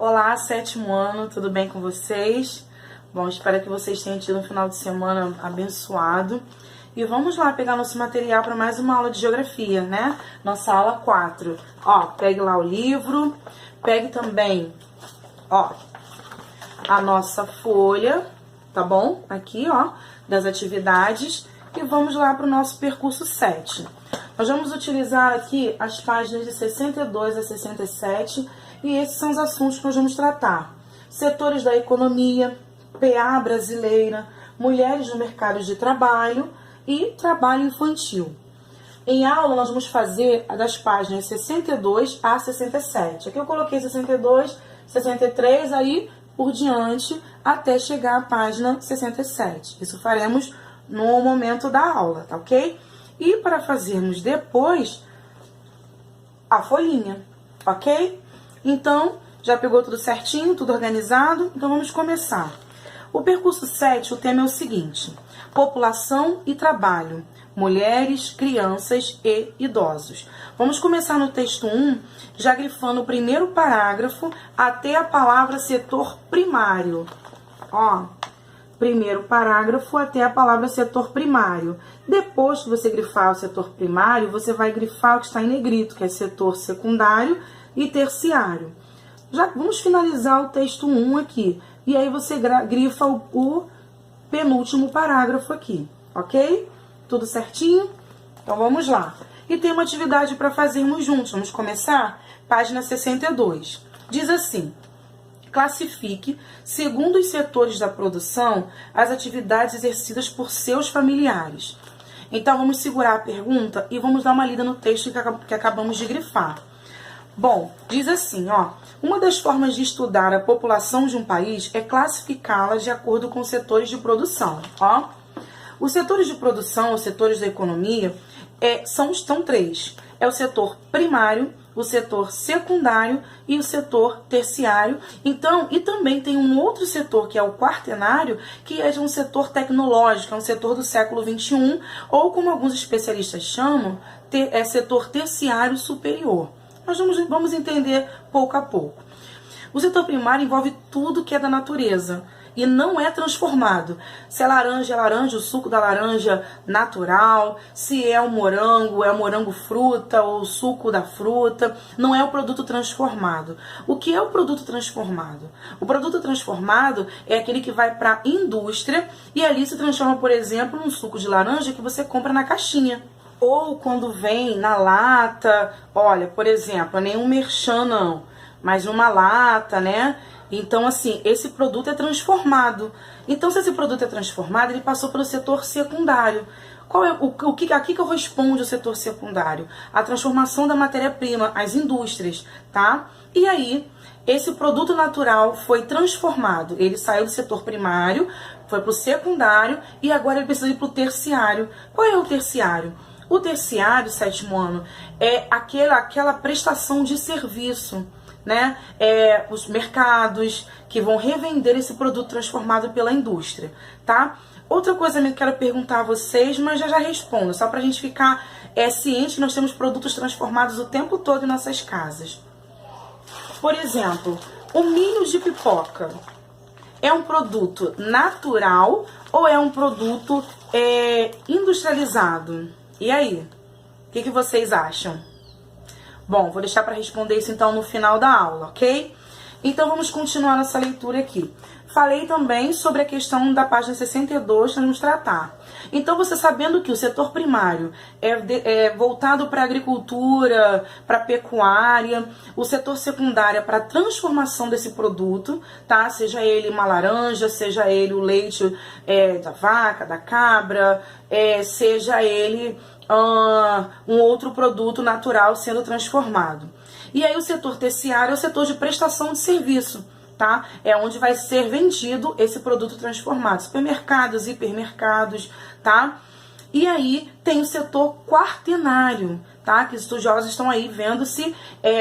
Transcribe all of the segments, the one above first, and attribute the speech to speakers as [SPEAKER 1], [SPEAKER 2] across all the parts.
[SPEAKER 1] Olá, sétimo ano, tudo bem com vocês? Bom, espero que vocês tenham tido um final de semana abençoado. E vamos lá pegar nosso material para mais uma aula de geografia, né? Nossa aula 4. Ó, pegue lá o livro, pegue também, ó, a nossa folha, tá bom? Aqui, ó, das atividades. E vamos lá para o nosso percurso 7. Nós vamos utilizar aqui as páginas de 62 a 67 e esses são os assuntos que nós vamos tratar. Setores da economia, PA brasileira, mulheres no mercado de trabalho e trabalho infantil. Em aula nós vamos fazer das páginas 62 a 67. Aqui eu coloquei 62, 63, aí por diante até chegar à página 67. Isso faremos no momento da aula, tá ok? E para fazermos depois a folhinha, ok? Então, já pegou tudo certinho, tudo organizado? Então vamos começar. O percurso 7, o tema é o seguinte: população e trabalho, mulheres, crianças e idosos. Vamos começar no texto 1, já grifando o primeiro parágrafo até a palavra setor primário. Ó, primeiro parágrafo até a palavra setor primário. Depois que você grifar o setor primário, você vai grifar o que está em negrito, que é setor secundário e terciário. Já vamos finalizar o texto 1 aqui. E aí você grifa o penúltimo parágrafo aqui, ok? Tudo certinho? Então vamos lá. E tem uma atividade para fazermos juntos. Vamos começar? Página 62. Diz assim: classifique, segundo os setores da produção, as atividades exercidas por seus familiares. Então, vamos segurar a pergunta e vamos dar uma lida no texto que acabamos de grifar. Bom, diz assim, ó: uma das formas de estudar a população de um país é classificá-la de acordo com setores de produção. Ó, os setores de produção, os setores da economia, são três. É o setor primário, o setor secundário e o setor terciário. Então, e também tem um outro setor, que é o quaternário, que é um setor tecnológico, é um setor do século XXI, ou como alguns especialistas chamam, é setor terciário superior. Nós vamos entender pouco a pouco. O setor primário envolve tudo que é da natureza e não é transformado. Se é laranja, o suco da laranja natural. Se é o morango fruta ou o suco da fruta. Não é o produto transformado. O que é o produto transformado? O produto transformado é aquele que vai para a indústria e ali se transforma, por exemplo, num suco de laranja que você compra na caixinha. Ou quando vem na lata, olha, por exemplo, nenhum merchan não, mas numa lata, né? Então, assim, esse produto é transformado. Então, se esse produto é transformado, ele passou pelo setor secundário. Qual é aqui que corresponde o setor secundário? A transformação da matéria-prima, as indústrias, tá? E aí, esse produto natural foi transformado. Ele saiu do setor primário, foi para o secundário e agora ele precisa ir para o terciário. Qual é o terciário? O terciário, sétimo ano, é aquela prestação de serviço, né? Os mercados que vão revender esse produto transformado pela indústria, tá? Outra coisa que eu quero perguntar a vocês, mas já respondo, só pra gente ficar ciente que nós temos produtos transformados o tempo todo em nossas casas. Por exemplo, o milho de pipoca é um produto natural ou é um produto industrializado? E aí? O que vocês acham? Bom, vou deixar para responder isso então no final da aula, ok? Então vamos continuar nossa leitura aqui. Falei também sobre a questão da página 62 que nós vamos tratar. Então, você sabendo que o setor primário é voltado para a agricultura, para a pecuária, o setor secundário é para a transformação desse produto, tá? Seja ele uma laranja, seja ele o leite da vaca, da cabra, seja ele um outro produto natural sendo transformado. E aí o setor terciário é o setor de prestação de serviço, tá? É onde vai ser vendido esse produto transformado. Supermercados, hipermercados, tá? E aí tem o setor quaternário, tá? Que os estudiosos estão aí vendo se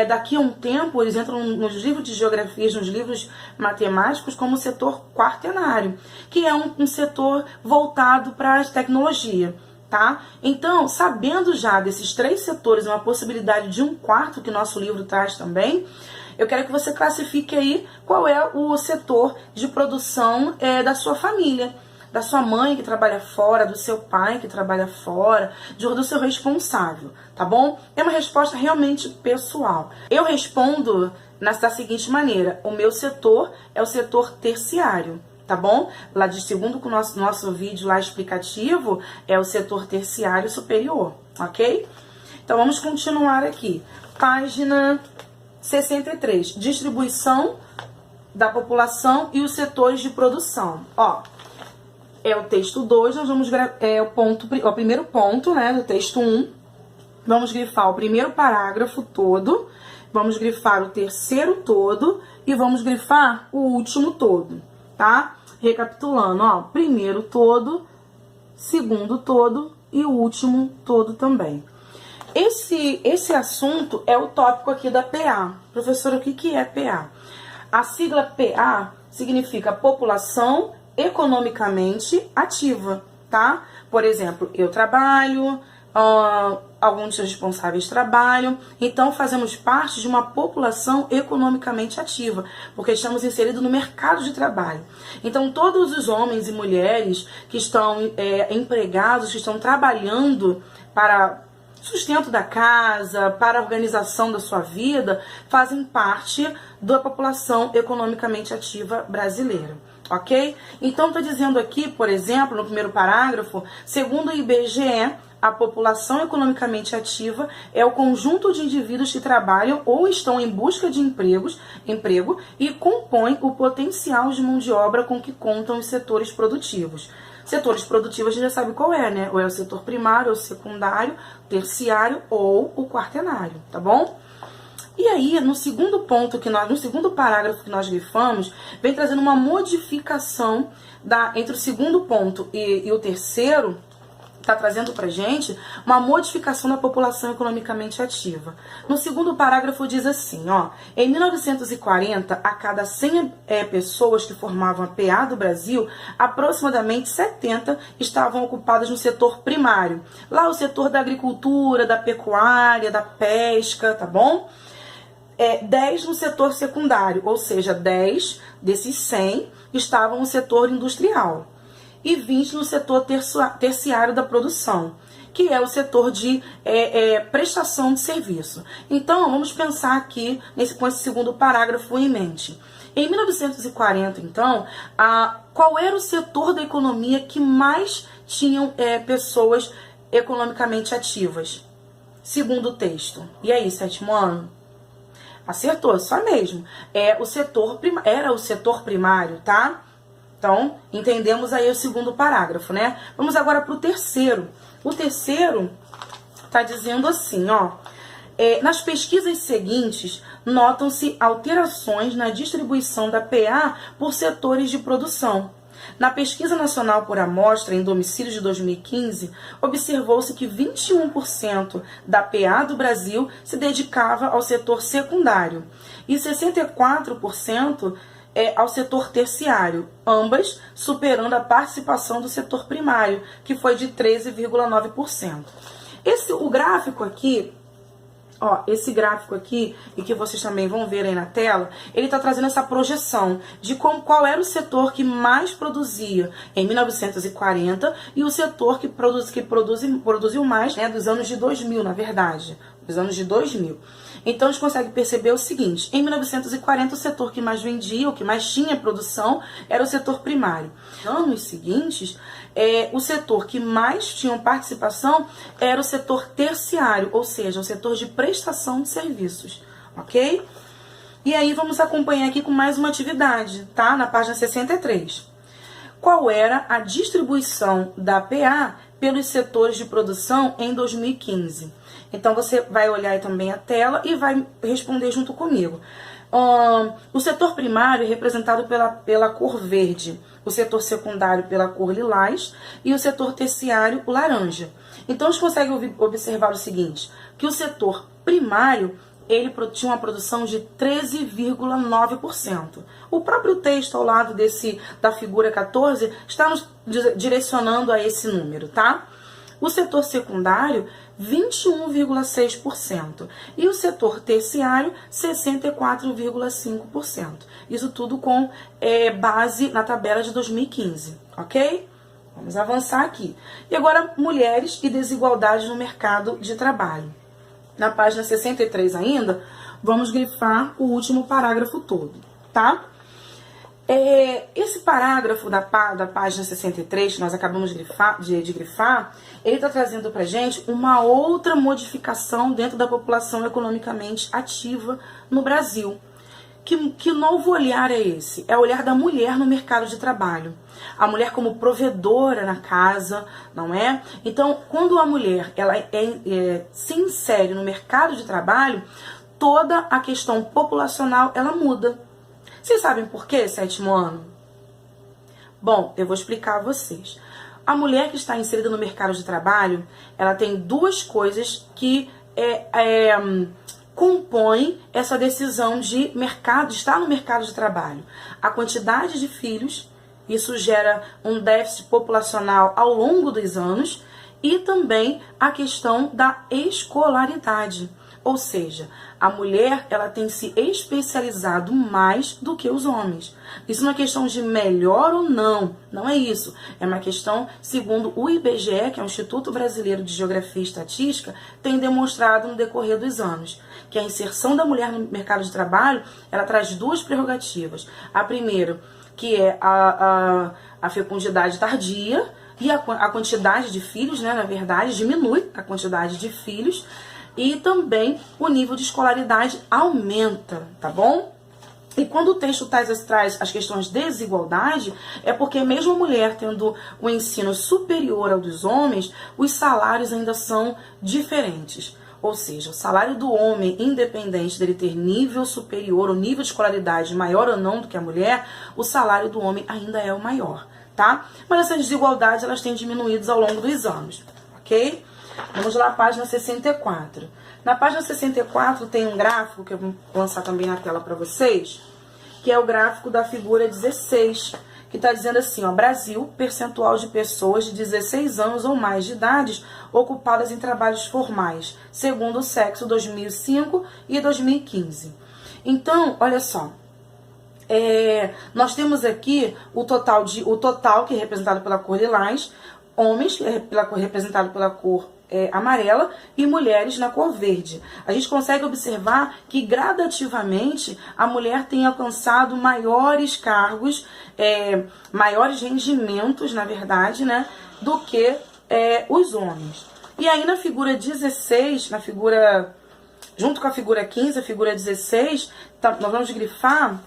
[SPEAKER 1] daqui a um tempo eles entram nos livros de geografia, nos livros matemáticos, como o setor quaternário, que é um setor voltado para a tecnologia. Tá? Então, sabendo já desses três setores, uma possibilidade de um quarto que nosso livro traz também, eu quero que você classifique aí qual é o setor de produção da sua família. Da sua mãe que trabalha fora, do seu pai que trabalha fora, do seu responsável, tá bom? É uma resposta realmente pessoal. Eu respondo da seguinte maneira: o meu setor é o setor terciário, tá bom? Lá de segundo com o nosso vídeo lá explicativo, é o setor terciário superior, ok? Então vamos continuar aqui. Página 63, distribuição da população e os setores de produção. Ó, é o texto 2, nós vamos o primeiro ponto, né, do texto 1. Vamos grifar o primeiro parágrafo todo, vamos grifar o terceiro todo e vamos grifar o último todo, tá? Recapitulando, ó, primeiro todo, segundo todo e o último todo também. Esse assunto é o tópico aqui da PA. Professora, o que é PA? A sigla PA significa população economicamente ativa, tá? Por exemplo, eu trabalho, alguns dos responsáveis trabalham, então fazemos parte de uma população economicamente ativa, porque estamos inseridos no mercado de trabalho. Então todos os homens e mulheres que estão empregados, que estão trabalhando para sustento da casa, para a organização da sua vida, fazem parte da população economicamente ativa brasileira. Ok? Então, está dizendo aqui, por exemplo, no primeiro parágrafo, segundo o IBGE, a população economicamente ativa é o conjunto de indivíduos que trabalham ou estão em busca de emprego e compõem o potencial de mão de obra com que contam os setores produtivos. Setores produtivos a gente já sabe qual é, né? Ou é o setor primário, ou secundário, terciário ou o quartenário, tá bom? E aí, no segundo parágrafo que nós grifamos, vem trazendo uma modificação entre o segundo ponto e o terceiro, está trazendo pra gente uma modificação da população economicamente ativa. No segundo parágrafo diz assim, ó, em 1940, a cada 100 pessoas que formavam a PA do Brasil, aproximadamente 70 estavam ocupadas no setor primário. Lá o setor da agricultura, da pecuária, da pesca, tá bom? 10 no setor secundário, ou seja, 10 desses 100 estavam no setor industrial e 20 no setor terciário da produção, que é o setor de prestação de serviço. Então, vamos pensar aqui com esse segundo parágrafo em mente. Em 1940, então, qual era o setor da economia que mais tinham pessoas economicamente ativas? Segundo o texto. E aí, sétimo ano? Acertou, só mesmo. Era o setor primário, tá? Então, entendemos aí o segundo parágrafo, né? Vamos agora para o terceiro. O terceiro tá dizendo assim, ó. Nas pesquisas seguintes, notam-se alterações na distribuição da PA por setores de produção. Na Pesquisa Nacional por Amostra em Domicílios de 2015, observou-se que 21% da PA do Brasil se dedicava ao setor secundário e 64% ao setor terciário, ambas superando a participação do setor primário, que foi de 13,9%. O gráfico aqui, ó, esse gráfico aqui, e que vocês também vão ver aí na tela, ele está trazendo essa projeção de qual era o setor que mais produzia em 1940 e o setor que produziu mais, né, dos anos de 2000, na verdade, dos anos de 2000. Então, a gente consegue perceber o seguinte: em 1940, o setor que mais vendia, o que mais tinha produção, era o setor primário. Nos anos seguintes, o setor que mais tinha participação era o setor terciário, ou seja, o setor de prestação de serviços, ok? E aí, vamos acompanhar aqui com mais uma atividade, tá? Na página 63. Qual era a distribuição da PA pelos setores de produção em 2015? Então, você vai olhar aí também a tela e vai responder junto comigo. O setor primário é representado pela cor verde, o setor secundário pela cor lilás e o setor terciário, o laranja. Então, a gente consegue observar o seguinte, que o setor primário ele tinha uma produção de 13,9%. O próprio texto ao lado da figura 14 está nos direcionando a esse número, tá? O setor secundário, 21,6%. E o setor terciário, 64,5%. Isso tudo com base na tabela de 2015, ok? Vamos avançar aqui. E agora, mulheres e desigualdade no mercado de trabalho. Na página 63 ainda, vamos grifar o último parágrafo todo, tá? Esse parágrafo da página 63, que nós acabamos de grifar, ele está trazendo para a gente uma outra modificação dentro da população economicamente ativa no Brasil. Que novo olhar é esse? É o olhar da mulher no mercado de trabalho. A mulher como provedora na casa, não é? Então, quando a mulher ela se insere no mercado de trabalho, toda a questão populacional ela muda. Vocês sabem por quê, sétimo ano? Bom, eu vou explicar a vocês. A mulher que está inserida no mercado de trabalho, ela tem duas coisas que compõem essa decisão de estar no mercado de trabalho. A quantidade de filhos, isso gera um déficit populacional ao longo dos anos, e também a questão da escolaridade. Ou seja, a mulher ela tem se especializado mais do que os homens. Isso não é questão de melhor ou não, não é isso. É uma questão, segundo o IBGE, que é o Instituto Brasileiro de Geografia e Estatística, tem demonstrado no decorrer dos anos, que a inserção da mulher no mercado de trabalho, ela traz duas prerrogativas. A primeira, que é a fecundidade tardia, e a quantidade de filhos, né, na verdade, diminui a quantidade de filhos, e também o nível de escolaridade aumenta, tá bom? E quando o texto traz as questões de desigualdade, é porque mesmo a mulher tendo um ensino superior ao dos homens, os salários ainda são diferentes. Ou seja, o salário do homem, independente dele ter nível superior ou nível de escolaridade maior ou não do que a mulher, o salário do homem ainda é o maior, tá? Mas essas desigualdades, elas têm diminuído ao longo dos anos, ok? Vamos lá, página 64. Na página 64 tem um gráfico, que eu vou lançar também na tela para vocês, que é o gráfico da figura 16, que está dizendo assim, ó, Brasil, percentual de pessoas de 16 anos ou mais de idade ocupadas em trabalhos formais, segundo o sexo 2005 e 2015. Então, olha só, nós temos aqui o total que é representado pela cor lilás, homens, representado pela cor amarela, e mulheres na cor verde. A gente consegue observar que gradativamente a mulher tem alcançado maiores cargos, maiores rendimentos, na verdade, né, do que os homens. E aí na figura 16, junto com a figura 15, a figura 16, nós vamos grifar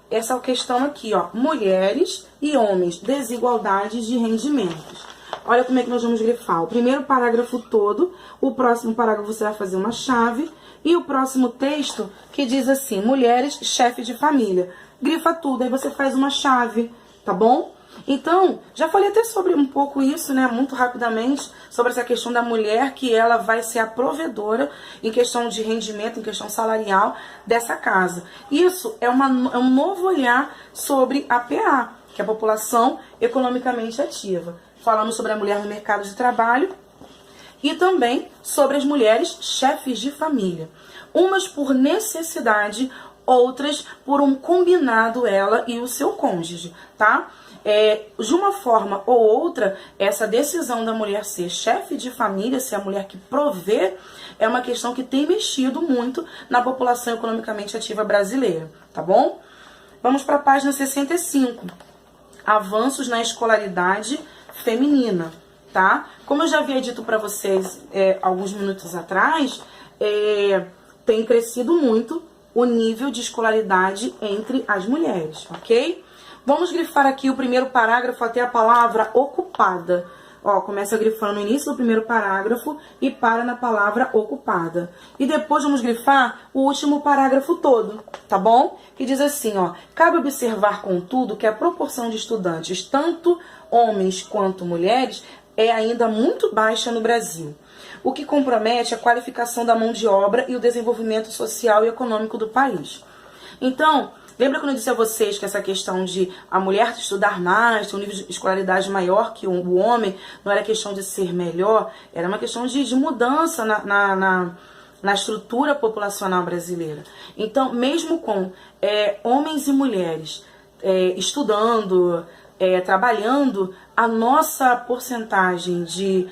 [SPEAKER 1] essa questão aqui, ó, mulheres e homens, desigualdades de rendimentos. Olha como é que nós vamos grifar. O primeiro parágrafo todo, o próximo parágrafo você vai fazer uma chave, e o próximo texto que diz assim, mulheres, chefe de família. Grifa tudo, aí você faz uma chave, tá bom? Então, já falei até sobre um pouco isso, né, muito rapidamente, sobre essa questão da mulher, que ela vai ser a provedora em questão de rendimento, em questão salarial dessa casa. Isso é um novo olhar sobre a PA, que é a população economicamente ativa. Falamos sobre a mulher no mercado de trabalho e também sobre as mulheres chefes de família. Umas por necessidade, outras por um combinado, ela e o seu cônjuge, tá? De uma forma ou outra, essa decisão da mulher ser chefe de família, ser a mulher que provê, é uma questão que tem mexido muito na população economicamente ativa brasileira, tá bom? Vamos para a página 65. Avanços na escolaridade feminina, tá? Como eu já havia dito para vocês alguns minutos atrás, tem crescido muito o nível de escolaridade entre as mulheres, ok? Vamos grifar aqui o primeiro parágrafo até a palavra ocupada. Ó, começa grifando no início do primeiro parágrafo e para na palavra ocupada. E depois vamos grifar o último parágrafo todo, tá bom? Que diz assim, ó, cabe observar, contudo, que a proporção de estudantes, tanto homens quanto mulheres, é ainda muito baixa no Brasil, o que compromete a qualificação da mão de obra e o desenvolvimento social e econômico do país. Então, Lembra quando eu disse a vocês que essa questão de a mulher estudar mais, ter um nível de escolaridade maior que o homem, não era questão de ser melhor, era uma questão de mudança na estrutura populacional brasileira. Então, mesmo com homens e mulheres estudando, trabalhando, a nossa porcentagem de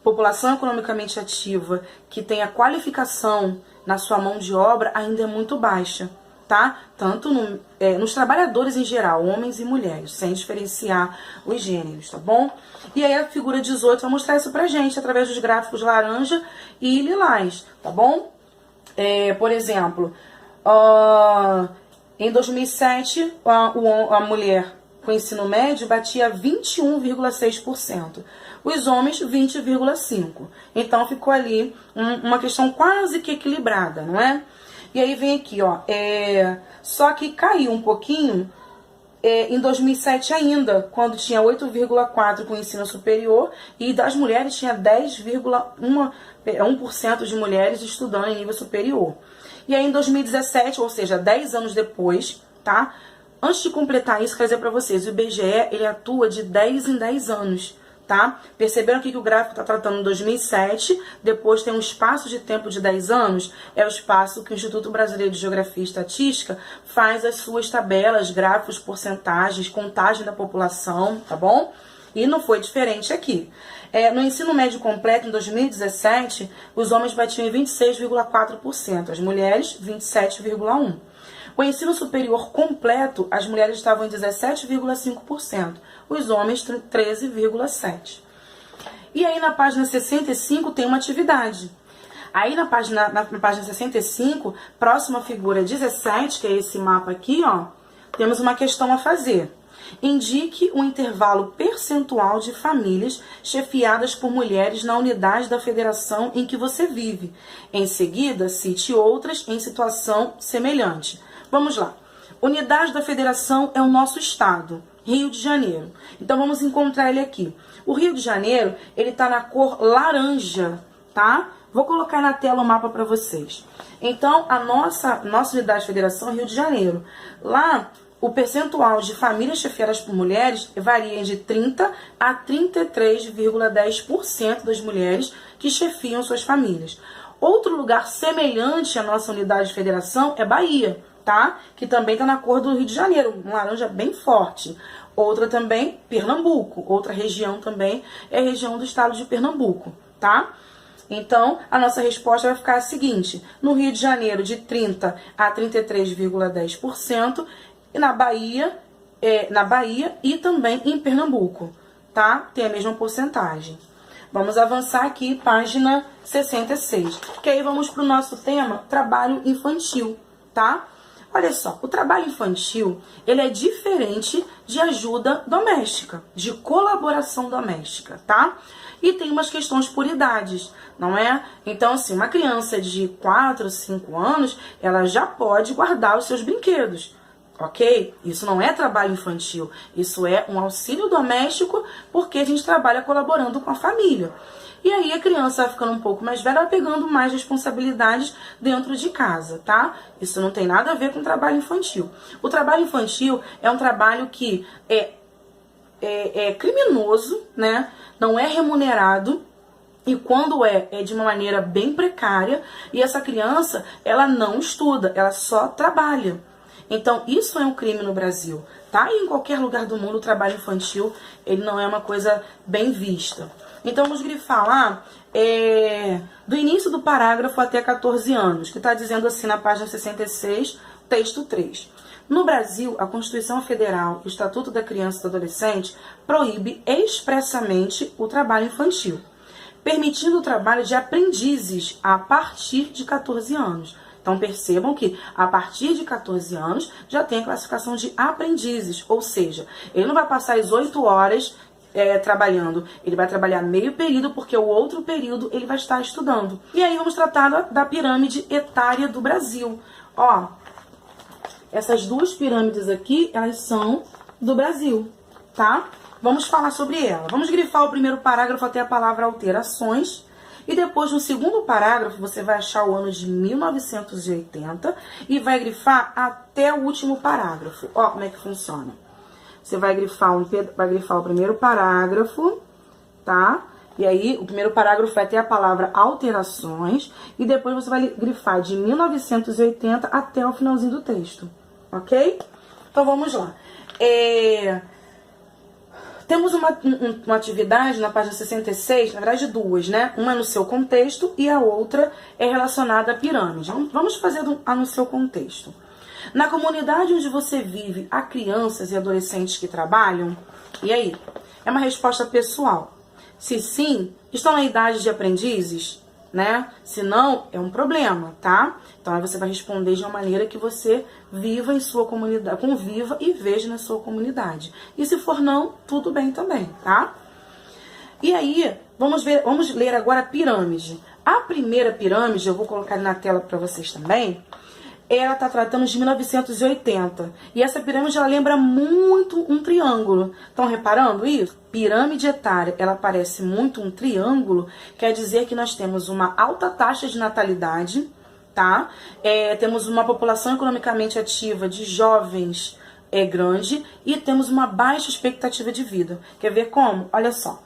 [SPEAKER 1] população economicamente ativa que tem a qualificação na sua mão de obra ainda é muito baixa, tá? Tanto nos trabalhadores em geral, homens e mulheres, sem diferenciar os gêneros, tá bom? E aí a figura 18 vai mostrar isso pra gente através dos gráficos laranja e lilás, tá bom? Por exemplo, em 2007, a mulher com ensino médio batia 21,6%. Os homens, 20,5%. Então, ficou ali uma questão quase que equilibrada, não é? E aí vem aqui, ó. Só que caiu um pouquinho em 2007 ainda, quando tinha 8,4% com ensino superior e das mulheres tinha 10,1% de mulheres estudando em nível superior. E aí em 2017, ou seja, 10 anos depois, tá? Antes de completar isso, quero dizer para vocês, o IBGE, ele atua de 10 em 10 anos, tá? Perceberam aqui que o gráfico está tratando 2007, depois tem um espaço de tempo de 10 anos, é o espaço que o Instituto Brasileiro de Geografia e Estatística faz as suas tabelas, gráficos, porcentagens, contagem da população, tá bom? E não foi diferente aqui. No ensino médio completo, em 2017, os homens batiam em 26,4%, as mulheres, 27,1%. O ensino superior completo, as mulheres estavam em 17,5%, os homens 13,7%. E aí na página 65 tem uma atividade. Aí na página 65, próxima figura 17, que é esse mapa aqui, ó, temos uma questão a fazer. Indique o intervalo percentual de famílias chefiadas por mulheres na unidade da federação em que você vive. Em seguida, cite outras em situação semelhante. Vamos lá. Unidade da federação é o nosso estado, Rio de Janeiro. Então vamos encontrar ele aqui. O Rio de Janeiro, ele tá na cor laranja, tá? Vou colocar na tela o mapa para vocês. Então, a nossa unidade de federação é Rio de Janeiro. Lá, o percentual de famílias chefiadas por mulheres varia de 30% a 33,10% das mulheres que chefiam suas famílias. Outro lugar semelhante à nossa unidade de federação é Bahia, tá? Que também está na cor do Rio de Janeiro, um laranja bem forte. Outra também, Pernambuco. Outra região também é a região do estado de Pernambuco, tá? Então, a nossa resposta vai ficar a seguinte. No Rio de Janeiro, de 30% a 33,10%. E na Bahia e também em Pernambuco, tá? Tem a mesma porcentagem. Vamos avançar aqui, página 66. Que aí vamos para o nosso tema, trabalho infantil, tá? Olha só, o trabalho infantil, ele é diferente de ajuda doméstica, de colaboração doméstica, tá? E tem umas questões por idades, não é? Então, assim, uma criança de 4, 5 anos, ela já pode guardar os seus brinquedos, ok? Isso não é trabalho infantil, isso é um auxílio doméstico, porque a gente trabalha colaborando com a família. E aí a criança vai ficando um pouco mais velha, vai pegando mais responsabilidades dentro de casa, tá? Isso não tem nada a ver com trabalho infantil. O trabalho infantil é um trabalho que é criminoso, né? Não é remunerado. E quando é de uma maneira bem precária, e essa criança, ela não estuda, ela só trabalha. Então, isso é um crime no Brasil, tá? E em qualquer lugar do mundo, o trabalho infantil, ele não é uma coisa bem vista. Então, vamos grifar lá, do início do parágrafo até 14 anos, que está dizendo assim na página 66, texto 3. No Brasil, a Constituição Federal e o Estatuto da Criança e do Adolescente proíbe expressamente o trabalho infantil, permitindo o trabalho de aprendizes a partir de 14 anos. Então, percebam que a partir de 14 anos já tem a classificação de aprendizes, ou seja, ele não vai passar as 8 horas trabalhando, ele vai trabalhar meio período, porque o outro período ele vai estar estudando. E aí vamos tratar da pirâmide etária do Brasil. Ó, essas duas pirâmides aqui, elas são do Brasil, tá? Vamos falar sobre ela. Vamos grifar o primeiro parágrafo até a palavra alterações. E depois, no segundo parágrafo, você vai achar o ano de 1980 e vai grifar até o último parágrafo. Ó, como é que funciona. Você vai grifar o primeiro parágrafo, tá? E aí, o primeiro parágrafo vai ter a palavra alterações. E depois você vai grifar de 1980 até o finalzinho do texto. Ok? Então, vamos lá. Temos uma atividade na página 66, na verdade duas, né? Uma é no seu contexto e a outra é relacionada à pirâmide. Vamos fazer no seu contexto. Na comunidade onde você vive, há crianças e adolescentes que trabalham? E aí? É uma resposta pessoal. Se sim, estão na idade de aprendizes, né? Se não, é um problema, tá? Então aí você vai responder de uma maneira que você viva em sua comunidade, conviva e veja na sua comunidade. E se for não, tudo bem também, tá? E aí, vamos ler agora a pirâmide. A primeira pirâmide, eu vou colocar na tela para vocês também. Ela está tratando de 1980. E essa pirâmide, ela lembra muito um triângulo. Estão reparando isso? Pirâmide etária, ela parece muito um triângulo. Quer dizer que nós temos uma alta taxa de natalidade, tá? Temos uma população economicamente ativa de jovens grande. E temos uma baixa expectativa de vida. Quer ver como? Olha só.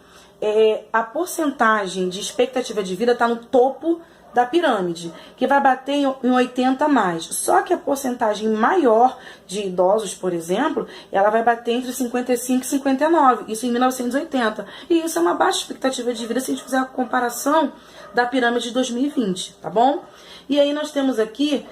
[SPEAKER 1] A porcentagem de expectativa de vida está no topo da pirâmide, que vai bater em 80 mais. Só que a porcentagem maior de idosos, por exemplo, ela vai bater entre 55 e 59, isso em 1980. E isso é uma baixa expectativa de vida se a gente fizer a comparação da pirâmide de 2020, tá bom? E aí nós temos aqui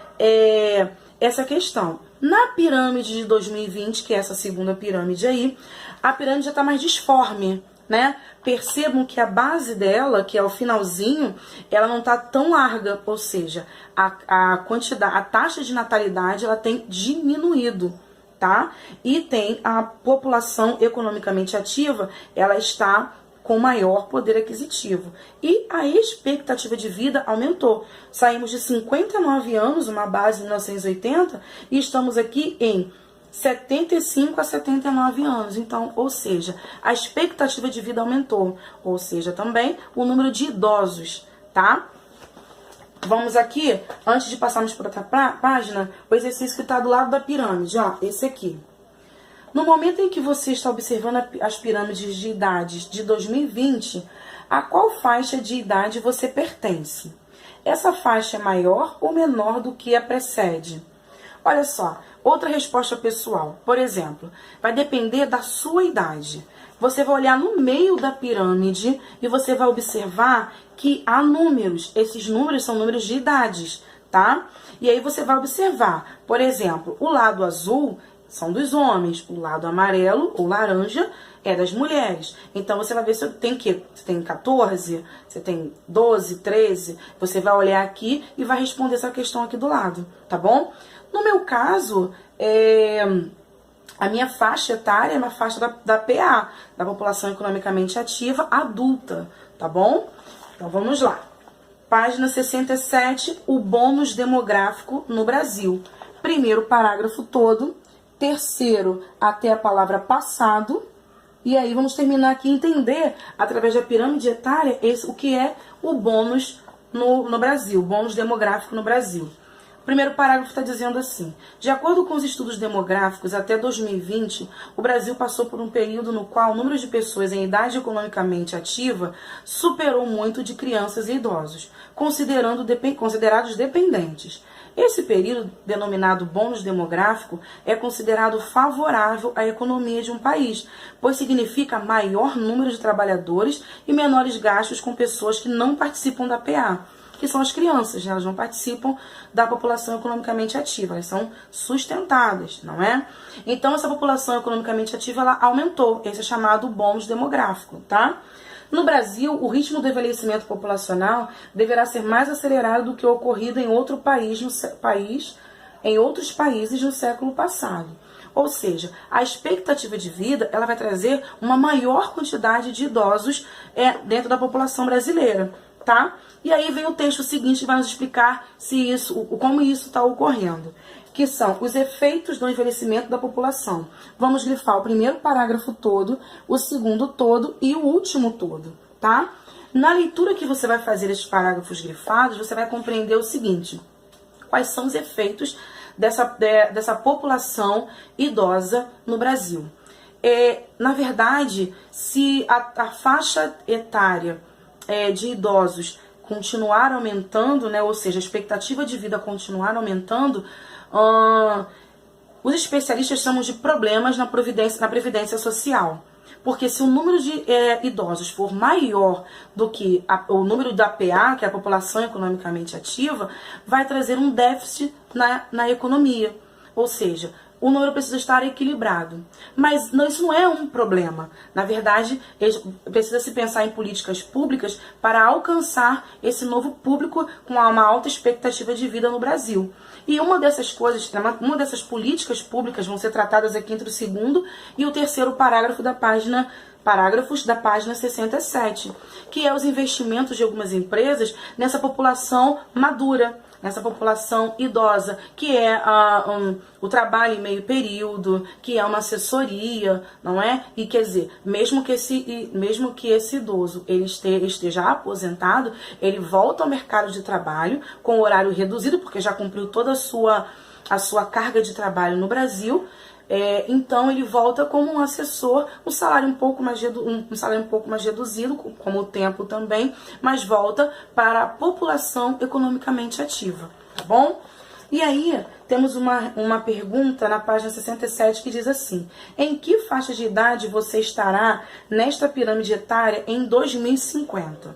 [SPEAKER 1] essa questão. Na pirâmide de 2020, que é essa segunda pirâmide aí, a pirâmide já está mais disforme, né? Percebam que a base dela, que é o finalzinho, ela não está tão larga, ou seja, a taxa de natalidade ela tem diminuído, tá? E tem a população economicamente ativa, ela está com maior poder aquisitivo. E a expectativa de vida aumentou. Saímos de 59 anos, uma base em 1980, e estamos aqui em 75 a 79 anos. Então, ou seja, a expectativa de vida aumentou. Ou seja, também o número de idosos, tá? Vamos aqui, antes de passarmos por outra página, o exercício que está do lado da pirâmide, ó, esse aqui. No momento em que você está observando as pirâmides de idades de 2020, a qual faixa de idade você pertence? Essa faixa é maior ou menor do que a precede? Olha só, outra resposta pessoal. Por exemplo, vai depender da sua idade. Você vai olhar no meio da pirâmide e você vai observar que há números. Esses números são números de idades, tá? E aí você vai observar, por exemplo, o lado azul são dos homens, o lado amarelo ou laranja é das mulheres. Então você vai ver se tem que você tem 14, você tem 12, 13, você vai olhar aqui e vai responder essa questão aqui do lado, tá bom? No meu caso, a minha faixa etária é uma faixa da PA, da população economicamente ativa adulta, tá bom? Então vamos lá. Página 67, o bônus demográfico no Brasil. Primeiro parágrafo todo, terceiro até a palavra passado, e aí vamos terminar aqui e entender, através da pirâmide etária, o que é o bônus no Brasil, o bônus demográfico no Brasil. O primeiro parágrafo está dizendo assim: de acordo com os estudos demográficos, até 2020, o Brasil passou por um período no qual o número de pessoas em idade economicamente ativa superou muito de crianças e idosos, considerados dependentes. Esse período, denominado bônus demográfico, é considerado favorável à economia de um país, pois significa maior número de trabalhadores e menores gastos com pessoas que não participam da PA, que são as crianças, né? Elas não participam da população economicamente ativa, elas são sustentadas, não é? Então, essa população economicamente ativa, ela aumentou, esse é chamado bônus demográfico, tá? No Brasil, o ritmo do envelhecimento populacional deverá ser mais acelerado do que o ocorrido em outros países no século passado. Ou seja, a expectativa de vida ela vai trazer uma maior quantidade de idosos dentro da população brasileira, tá? E aí vem o texto seguinte que vai nos explicar como isso está ocorrendo, que são os efeitos do envelhecimento da população. Vamos grifar o primeiro parágrafo todo, o segundo todo e o último todo, tá? Na leitura que você vai fazer esses parágrafos grifados, você vai compreender o seguinte: quais são os efeitos dessa população idosa no Brasil. Na verdade, se a faixa etária de idosos continuar aumentando, né, ou seja, a expectativa de vida continuar aumentando, os especialistas chamam de problemas na previdência social. Porque se o número de idosos for maior do que o número da PA, que é a população economicamente ativa, vai trazer um déficit na economia. Ou seja, o número precisa estar equilibrado. Mas isso não é um problema. Na verdade, precisa se pensar em políticas públicas para alcançar esse novo público com uma alta expectativa de vida no Brasil. E uma dessas coisas, uma dessas políticas públicas vão ser tratadas aqui entre o segundo e o terceiro parágrafos da página 67, que é os investimentos de algumas empresas nessa população madura, nessa população idosa, que é o trabalho em meio período, que é uma assessoria, não é? E quer dizer, mesmo que esse idoso ele esteja aposentado, ele volta ao mercado de trabalho com horário reduzido, porque já cumpriu toda a sua carga de trabalho no Brasil. Então ele volta como um assessor, um salário um pouco mais reduzido, como o tempo também, mas volta para a população economicamente ativa, tá bom? E aí temos uma pergunta na página 67 que diz assim: em que faixa de idade você estará nesta pirâmide etária em 2050?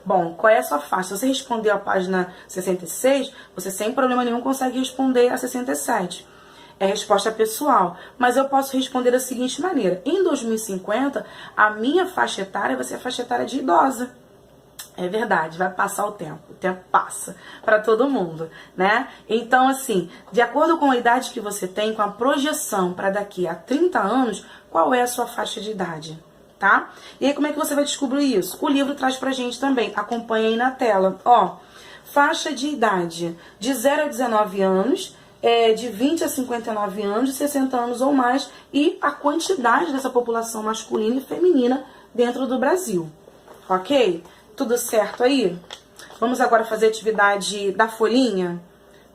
[SPEAKER 1] Bom, qual é a sua faixa? Se você respondeu a página 66, você sem problema nenhum consegue responder a 67. É resposta pessoal, mas eu posso responder da seguinte maneira: em 2050, a minha faixa etária vai ser a faixa etária de idosa. É verdade, vai passar o tempo passa para todo mundo, né? Então, assim, de acordo com a idade que você tem, com a projeção para daqui a 30 anos, qual é a sua faixa de idade, tá? E aí, como é que você vai descobrir isso? O livro traz pra gente também, acompanha aí na tela, ó. Faixa de idade de 0 a 19 anos, de 20 a 59 anos, de 60 anos ou mais, e a quantidade dessa população masculina e feminina dentro do Brasil, ok? Tudo certo aí? Vamos agora fazer a atividade da folhinha?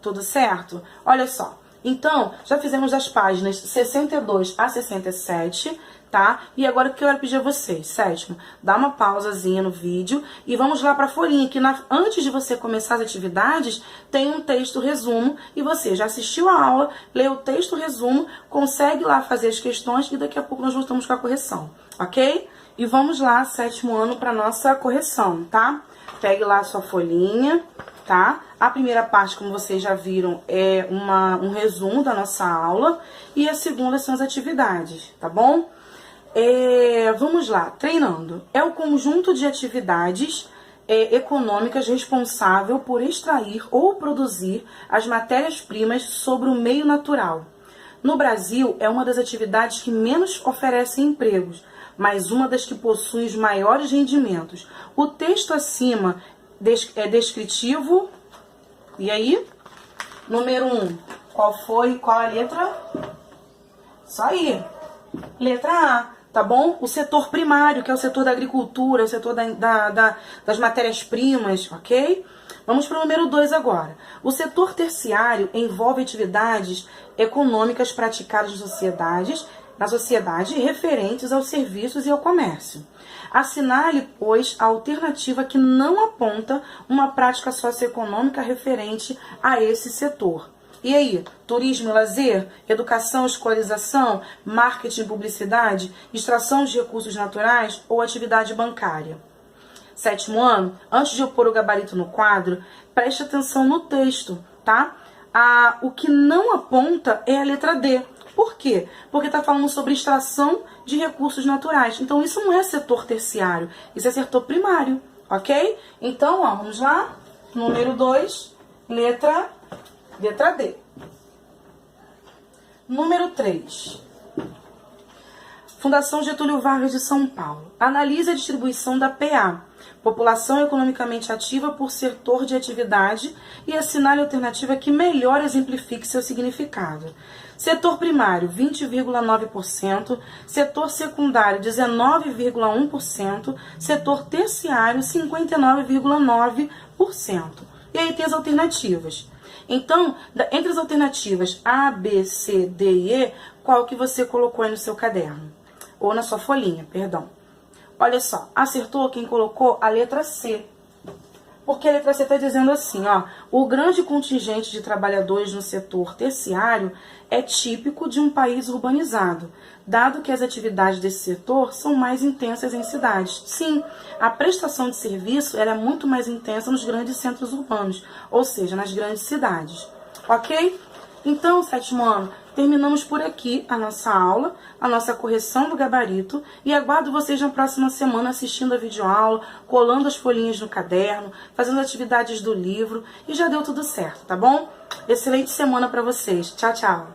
[SPEAKER 1] Tudo certo? Olha só, então, já fizemos as páginas 62 a 67, tá? E agora o que eu quero pedir a vocês? Sétimo, dá uma pausazinha no vídeo e vamos lá para a folhinha, que antes de você começar as atividades, tem um texto resumo e você já assistiu a aula, leu o texto resumo, consegue lá fazer as questões e daqui a pouco nós voltamos com a correção, ok? E vamos lá, sétimo ano, para nossa correção, tá? Pegue lá a sua folhinha, tá? A primeira parte, como vocês já viram, é um resumo da nossa aula e a segunda são as atividades, tá bom? Vamos lá, treinando. É o conjunto de atividades econômicas responsável por extrair ou produzir as matérias-primas sobre o meio natural. No Brasil, é uma das atividades que menos oferecem empregos, mas uma das que possui os maiores rendimentos. O texto acima é descritivo. E aí? Número 1. Qual a letra? Isso aí. Letra A, tá bom? O setor primário, que é o setor da agricultura, o setor das matérias-primas, ok? Vamos para o número 2 agora. O setor terciário envolve atividades econômicas praticadas na sociedade referentes aos serviços e ao comércio. Assinale, pois, a alternativa que não aponta uma prática socioeconômica referente a esse setor. E aí, turismo e lazer, educação e escolarização, marketing e publicidade, extração de recursos naturais ou atividade bancária? Sétimo ano, antes de eu pôr o gabarito no quadro, preste atenção no texto, tá? O que não aponta é a letra D. Por quê? Porque está falando sobre extração de recursos naturais. Então, isso não é setor terciário, isso é setor primário, ok? Então, ó, vamos lá. Número 2, letra D. Número 3. Fundação Getúlio Vargas de São Paulo. Analise a distribuição da PA, população economicamente ativa por setor de atividade, e assinale a alternativa que melhor exemplifique seu significado. Setor primário, 20,9%, setor secundário, 19,1%, setor terciário, 59,9%. E aí tem as alternativas. Então, entre as alternativas A, B, C, D e E, qual que você colocou aí no seu caderno? Ou na sua folhinha, perdão. Olha só, acertou quem colocou a letra C. Porque a letra C está dizendo assim, ó, o grande contingente de trabalhadores no setor terciário é típico de um país urbanizado, dado que as atividades desse setor são mais intensas em cidades. Sim, a prestação de serviço ela é muito mais intensa nos grandes centros urbanos, ou seja, nas grandes cidades. Ok? Então, sétimo ano, terminamos por aqui a nossa aula, a nossa correção do gabarito, e aguardo vocês na próxima semana assistindo a videoaula, colando as folhinhas no caderno, fazendo atividades do livro, e já deu tudo certo, tá bom? Excelente semana para vocês. Tchau, tchau!